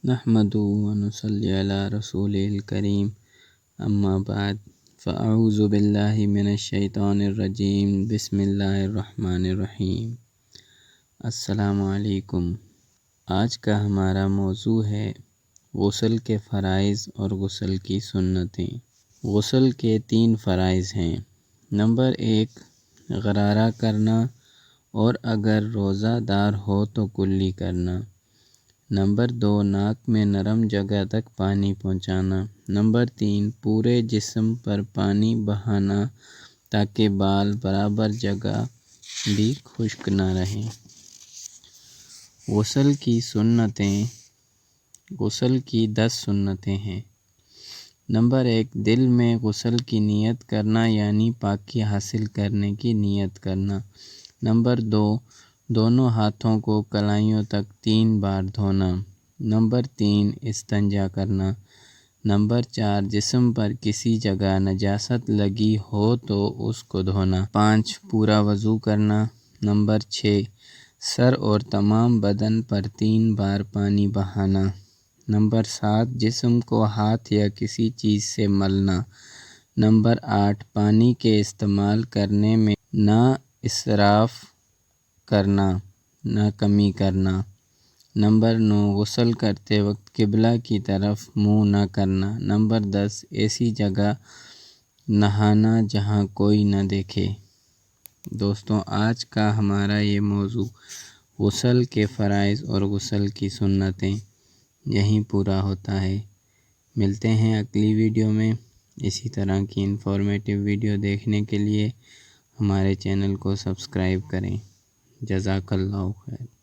نحمدہ ونصلی علی رسولہ الکریم اما بعد فاعوذ باللہ من الشیطان الرجیم بسم اللہ الرحمن الرحیم۔ السلام علیکم۔ آج کا ہمارا موضوع ہے غسل کے فرائض اور غسل کی سنتیں۔ غسل کے 3 فرائض ہیں۔ نمبر 1 غرارہ کرنا اور اگر روزہ دار ہو تو کلی کرنا۔ نمبر 2 ناک میں نرم جگہ تک پانی پہنچانا۔ نمبر 3 پورے جسم پر پانی بہانا تاکہ بال برابر جگہ بھی خشک نہ رہیں۔ غسل کی سنتیں۔ غسل کی 10 سنتیں ہیں۔ نمبر 1 دل میں غسل کی نیت کرنا یعنی پاکی حاصل کرنے کی نیت کرنا۔ نمبر 2 دونوں ہاتھوں کو کلائیوں تک 3 بار دھونا۔ نمبر 3 استنجا کرنا۔ نمبر 4 جسم پر کسی جگہ نجاست لگی ہو تو اس کو دھونا۔ 5 پورا وضو کرنا۔ نمبر 6 سر اور تمام بدن پر 3 بار پانی بہانا۔ نمبر 7 جسم کو ہاتھ یا کسی چیز سے ملنا۔ نمبر 8 پانی کے استعمال کرنے میں نہ اسراف کرنا نہ کمی کرنا۔ نمبر 9 غسل کرتے وقت قبلہ کی طرف منہ نہ کرنا۔ نمبر 10 ایسی جگہ نہانا جہاں کوئی نہ دیکھے۔ دوستوں آج کا ہمارا یہ موضوع غسل کے فرائض اور غسل کی سنتیں یہیں پورا ہوتا ہے۔ ملتے ہیں اگلی ویڈیو میں۔ اسی طرح کی انفارمیٹیو ویڈیو دیکھنے کے لیے ہمارے چینل کو سبسکرائب کریں۔ جزاک اللہ خیر۔